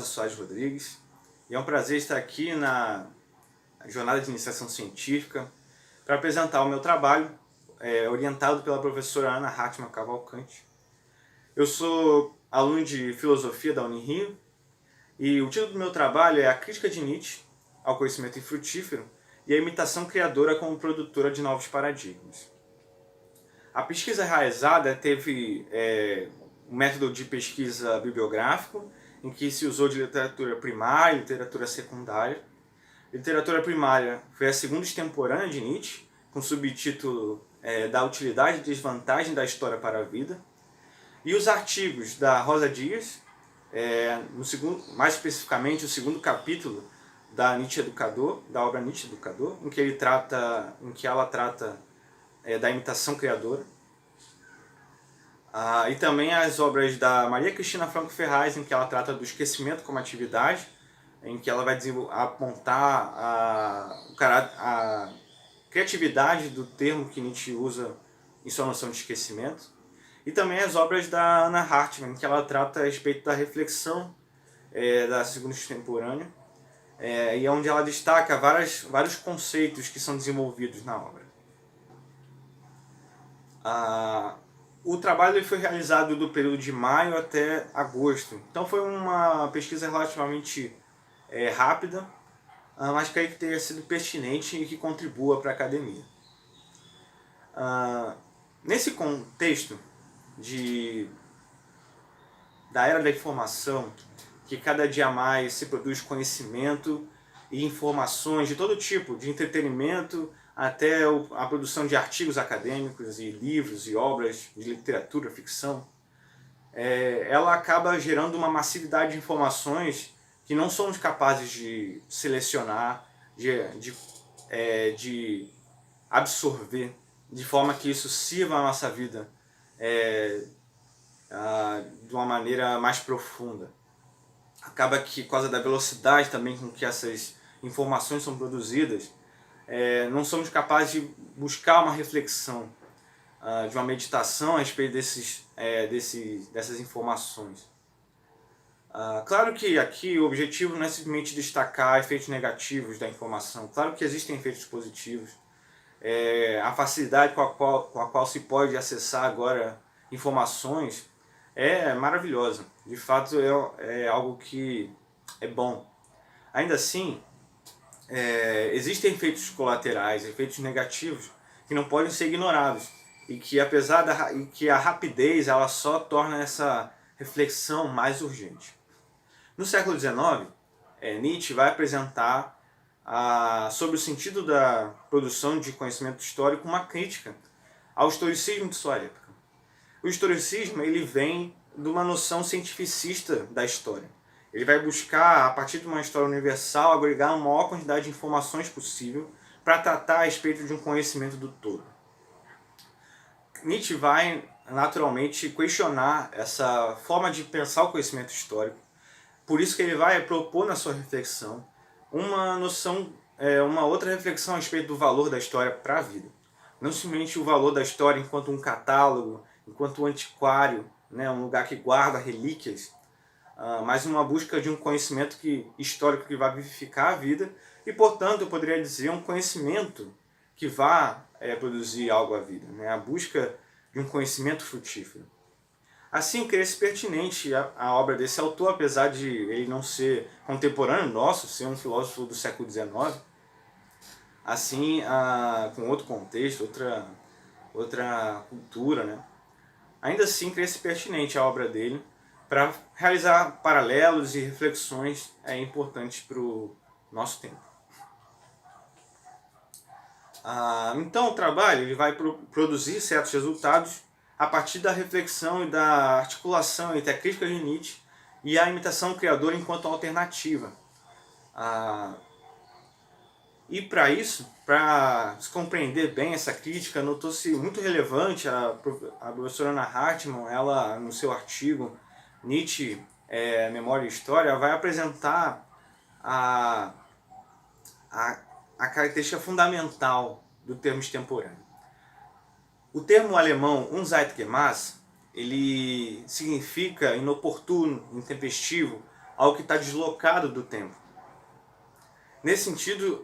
Soares Rodrigues e é um prazer estar aqui na Jornada de Iniciação Científica para apresentar o meu trabalho, orientado pela professora Ana Hartmann Cavalcante. Eu sou aluno de Filosofia da Unirio e o título do meu trabalho é A Crítica de Nietzsche ao Conhecimento Infrutífero e a Imitação Criadora como Produtora de Novos Paradigmas. A pesquisa realizada teve um método de pesquisa bibliográfico, em que se usou de literatura primária e literatura secundária. Literatura primária foi a segunda extemporânea de Nietzsche, com o subtítulo Da Utilidade e Desvantagem da História para a Vida. E os artigos da Rosa Dias, mais especificamente o segundo capítulo da Nietzsche Educador, da obra Nietzsche Educador, em que ela trata da imitação criadora. E também as obras da Maria Cristina Franco Ferraz, em que ela trata do esquecimento como atividade, em que ela vai apontar a criatividade do termo que Nietzsche usa em sua noção de esquecimento. E também as obras da Ana Hartmann, em que ela trata a respeito da reflexão da segunda extemporânea, e onde ela destaca vários conceitos que são desenvolvidos na obra. O trabalho foi realizado do período de maio até agosto, então foi uma pesquisa relativamente rápida, mas creio que tenha sido pertinente e que contribua para a academia. Nesse contexto da era da informação, que cada dia mais se produz conhecimento e informações de todo tipo, de entretenimento até a produção de artigos acadêmicos e livros e obras de literatura, ficção, ela acaba gerando uma massividade de informações que não somos capazes de selecionar, de absorver, de forma que isso sirva a nossa vida de uma maneira mais profunda. Acaba que, por causa da velocidade também com que essas informações são produzidas, não somos capazes de buscar uma reflexão, de uma meditação a respeito dessas informações. Claro que aqui o objetivo não é simplesmente destacar efeitos negativos da informação. Claro que existem efeitos positivos. A facilidade com a qual se pode acessar agora informações é maravilhosa. De fato, é algo que é bom. Ainda assim, existem efeitos colaterais, efeitos negativos, que não podem ser ignorados. E que, que a rapidez ela só torna essa reflexão mais urgente. No século XIX, Nietzsche vai apresentar sobre o sentido da produção de conhecimento histórico uma crítica ao historicismo de sua época. O historicismo ele vem de uma noção cientificista da história. Ele vai buscar, a partir de uma história universal, agregar a maior quantidade de informações possível para tratar a respeito de um conhecimento do todo. Nietzsche vai, naturalmente, questionar essa forma de pensar o conhecimento histórico. Por isso que ele vai propor na sua reflexão uma outra reflexão a respeito do valor da história para a vida. Não simplesmente o valor da história enquanto um catálogo, enquanto um antiquário, um lugar que guarda relíquias, mas uma busca de um conhecimento histórico que vai vivificar a vida e, portanto, eu poderia dizer um conhecimento que vá produzir algo à vida, a busca de um conhecimento frutífero. Assim, cresce pertinente a obra desse autor, apesar de ele não ser contemporâneo nosso, ser um filósofo do século XIX, assim, com outro contexto, outra cultura, Ainda assim, cresce pertinente a obra dele para realizar paralelos e reflexões importantes para o nosso tempo. Então, o trabalho ele vai produzir certos resultados a partir da reflexão e da articulação entre a crítica de Nietzsche e a imitação criadora enquanto alternativa. E para isso, para se compreender bem essa crítica, notou-se muito relevante a professora Ana Hartmann, ela no seu artigo Nietzsche, Memória e História, vai apresentar a característica fundamental do termo extemporâneo. O termo alemão Unzeitgemäß, ele significa inoportuno, intempestivo, algo que está deslocado do tempo. Nesse sentido,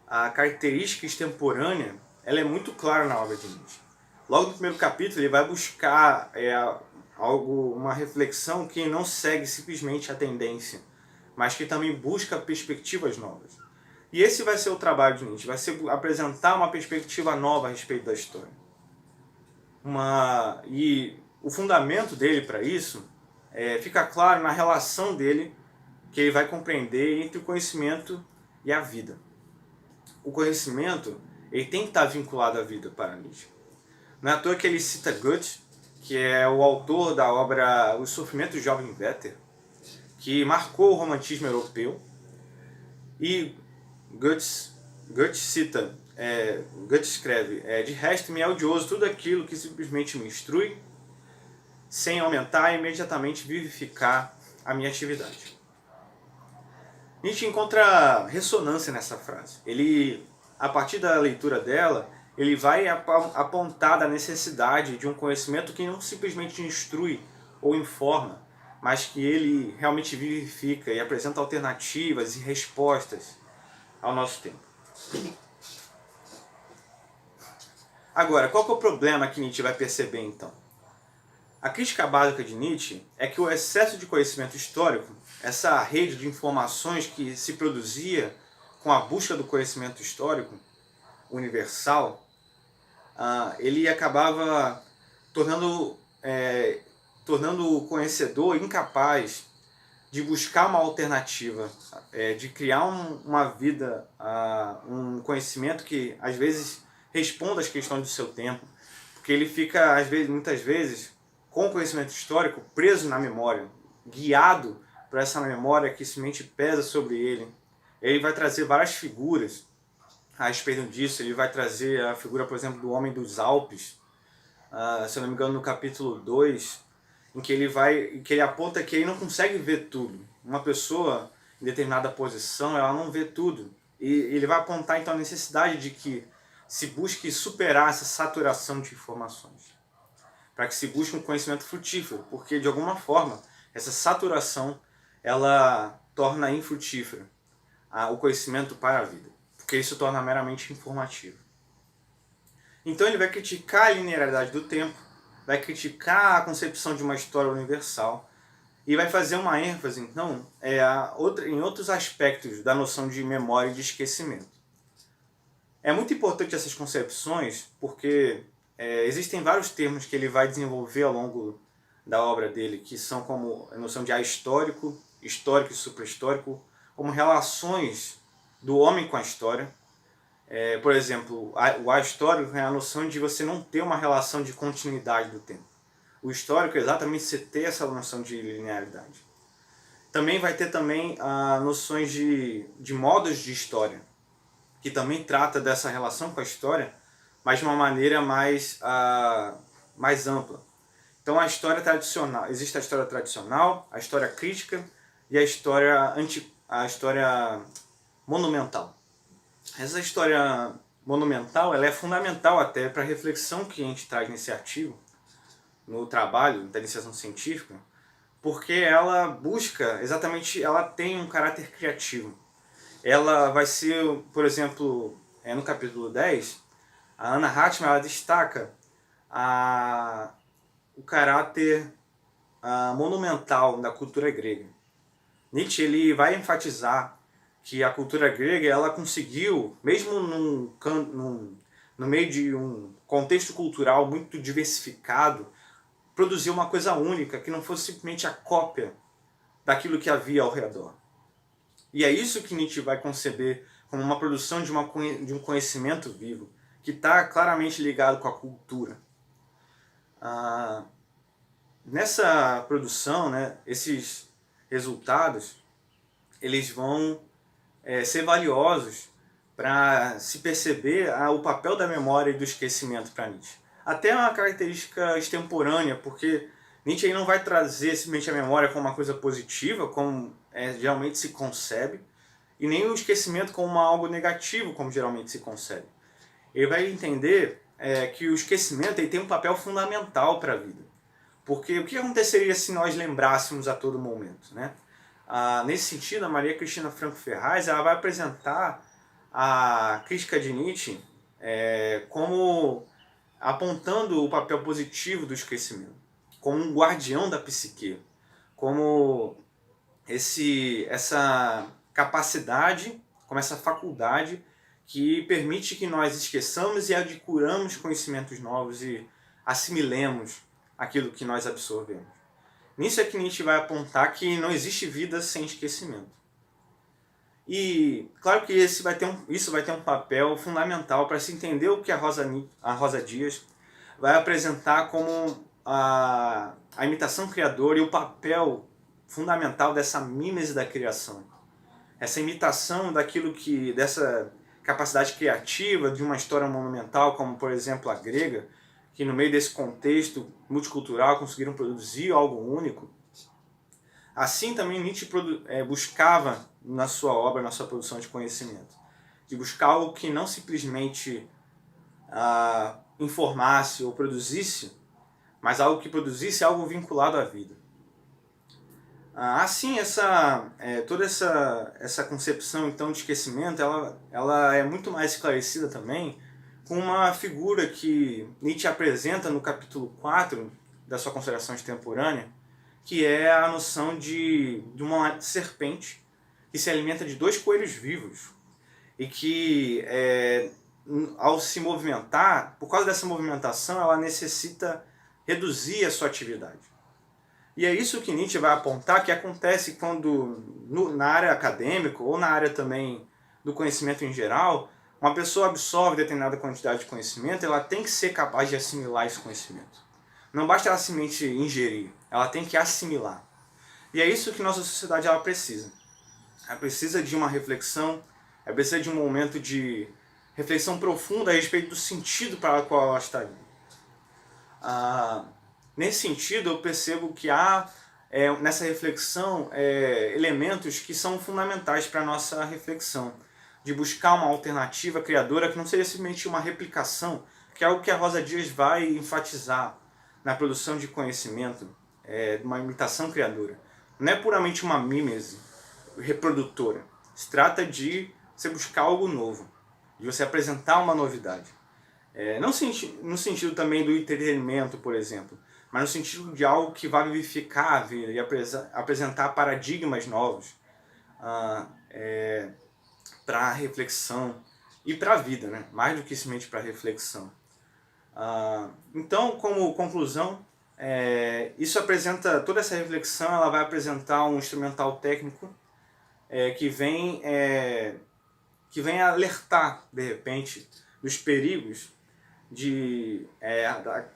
a característica extemporânea ela é muito clara na obra de Nietzsche. Logo no primeiro capítulo ele vai buscar uma reflexão que não segue simplesmente a tendência, mas que também busca perspectivas novas. E esse vai ser o trabalho de Nietzsche, vai ser apresentar uma perspectiva nova a respeito da história. E o fundamento dele para isso fica claro na relação dele que ele vai compreender entre o conhecimento e a vida. O conhecimento ele tem que estar vinculado à vida para Nietzsche. Não é à toa que ele cita Goethe, que é o autor da obra O Sofrimento do Jovem Werther, que marcou o romantismo europeu. E Goethe escreve, de resto me é odioso tudo aquilo que simplesmente me instrui, sem aumentar e imediatamente vivificar a minha atividade. Nietzsche encontra ressonância nessa frase. Ele, a partir da leitura dela, ele vai apontar a necessidade de um conhecimento que não simplesmente instrui ou informa, mas que ele realmente vivifica e apresenta alternativas e respostas ao nosso tempo. Agora, qual que é o problema que Nietzsche vai perceber então? A crítica básica de Nietzsche é que o excesso de conhecimento histórico, essa rede de informações que se produzia com a busca do conhecimento histórico universal, ele acabava tornando o conhecedor incapaz de buscar uma alternativa, de criar uma vida, um conhecimento que às vezes responda às questões do seu tempo, porque ele fica muitas vezes com o conhecimento histórico preso na memória, guiado por essa memória que simplesmente pesa sobre ele. Ele vai trazer várias figuras a respeito disso. Ele vai trazer a figura, por exemplo, do Homem dos Alpes, se eu não me engano no capítulo 2, em que ele aponta que ele não consegue ver tudo. Uma pessoa em determinada posição, ela não vê tudo. E ele vai apontar então a necessidade de que se busque superar essa saturação de informações, para que se busque um conhecimento frutífero, porque de alguma forma essa saturação ela torna infrutífero o conhecimento para a vida, porque isso torna meramente informativo. Então ele vai criticar a linearidade do tempo, vai criticar a concepção de uma história universal e vai fazer uma ênfase então em outros aspectos da noção de memória e de esquecimento. É muito importante essas concepções porque existem vários termos que ele vai desenvolver ao longo da obra dele, que são como a noção de ahistórico, histórico e suprahistórico, como relações do homem com a história. Por exemplo, o ahistórico é a noção de você não ter uma relação de continuidade do tempo. O histórico é exatamente você ter essa noção de linearidade. Também vai ter noções de modos de história, que também trata dessa relação com a história, mas de uma maneira mais ampla. Então a história tradicional, existe a história tradicional, a história crítica e a história monumental. Essa história monumental ela é fundamental até para a reflexão que a gente traz nesse artigo, no trabalho da iniciação científica, porque ela busca, ela tem um caráter criativo. Ela vai ser, por exemplo, no capítulo 10, a Anna Hartmann ela destaca o caráter monumental da cultura grega. Nietzsche ele vai enfatizar que a cultura grega ela conseguiu, mesmo no meio de um contexto cultural muito diversificado, produzir uma coisa única, que não fosse simplesmente a cópia daquilo que havia ao redor. E é isso que Nietzsche vai conceber como uma produção de um conhecimento vivo, que está claramente ligado com a cultura. Nessa produção, esses resultados eles vão ser valiosos para se perceber o papel da memória e do esquecimento para Nietzsche. Até uma característica extemporânea, porque Nietzsche não vai trazer simplesmente a memória como uma coisa positiva, como geralmente se concebe, e nem o esquecimento como algo negativo, como geralmente se concebe. Ele vai entender que o esquecimento ele tem um papel fundamental para a vida, Porque o que aconteceria se nós lembrássemos a todo momento, né? Nesse sentido, a Maria Cristina Franco Ferraz ela vai apresentar a crítica de Nietzsche como apontando o papel positivo do esquecimento, como um guardião da psique, como essa capacidade, como essa faculdade que permite que nós esqueçamos e adquiramos conhecimentos novos e assimilemos aquilo que nós absorvemos. Nisso é que Nietzsche vai apontar que não existe vida sem esquecimento. E claro que isso vai ter um papel fundamental para se entender o que a Rosa Dias vai apresentar como a imitação criadora e o papel fundamental dessa mímese da criação. Essa imitação dessa capacidade criativa de uma história monumental, como por exemplo a grega, que no meio desse contexto multicultural conseguiram produzir algo único. Assim também Nietzsche buscava na sua obra, na sua produção de conhecimento, de buscar algo que não simplesmente informasse ou produzisse, mas algo que produzisse algo vinculado à vida. Assim, toda essa concepção então de esquecimento, ela é muito mais esclarecida também com uma figura que Nietzsche apresenta no capítulo 4 da sua Consideração Extemporânea, que é a noção de uma serpente que se alimenta de 2 coelhos vivos e que, ao se movimentar, por causa dessa movimentação, ela necessita reduzir a sua atividade. E é isso que Nietzsche vai apontar que acontece quando, na área acadêmica ou na área também do conhecimento em geral, uma pessoa absorve determinada quantidade de conhecimento, ela tem que ser capaz de assimilar esse conhecimento. Não basta ela simplesmente ingerir, ela tem que assimilar. E é isso que nossa sociedade ela precisa. Ela precisa de uma reflexão, ela precisa de um momento de reflexão profunda a respeito do sentido para o qual ela está indo. Nesse sentido, eu percebo que há nessa reflexão elementos que são fundamentais para a nossa reflexão, de buscar uma alternativa criadora que não seja simplesmente uma replicação, que é algo que a Rosa Dias vai enfatizar na produção de conhecimento, uma imitação criadora. Não é puramente uma mímese reprodutora. Se trata de você buscar algo novo, de você apresentar uma novidade. Não no sentido também do entretenimento, por exemplo, mas no sentido de algo que vai vivificar a vida e apresentar paradigmas novos para a reflexão e para a vida, né? Mais do que simplesmente para a reflexão. Então, como conclusão, isso apresenta, toda essa reflexão ela vai apresentar um instrumental técnico que vem alertar, de repente, dos perigos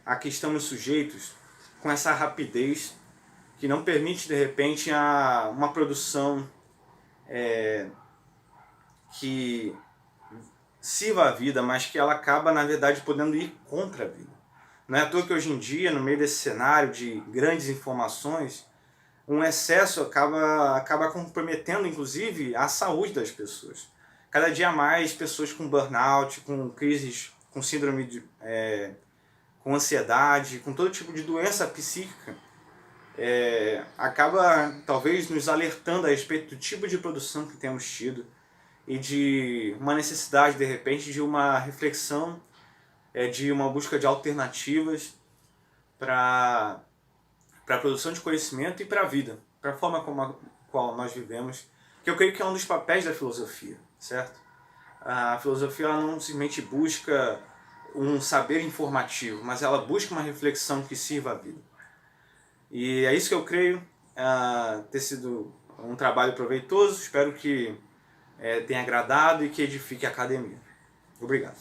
a que estamos sujeitos com essa rapidez que não permite, de repente, uma produção que sirva a vida, mas que ela acaba, na verdade, podendo ir contra a vida. Não é à toa que hoje em dia, no meio desse cenário de grandes informações, um excesso acaba comprometendo, inclusive, a saúde das pessoas. Cada dia mais pessoas com burnout, com crises, com síndrome com ansiedade, com todo tipo de doença psíquica, acaba talvez nos alertando a respeito do tipo de produção que temos tido e de uma necessidade, de repente, de uma reflexão, de uma busca de alternativas para a produção de conhecimento e para a vida, para a forma como a qual nós vivemos, que eu creio que é um dos papéis da filosofia, certo? A filosofia ela não simplesmente busca um saber informativo, mas ela busca uma reflexão que sirva a vida. E é isso que eu creio ter sido um trabalho proveitoso, espero que tenha agradado e que edifique a academia. Obrigado.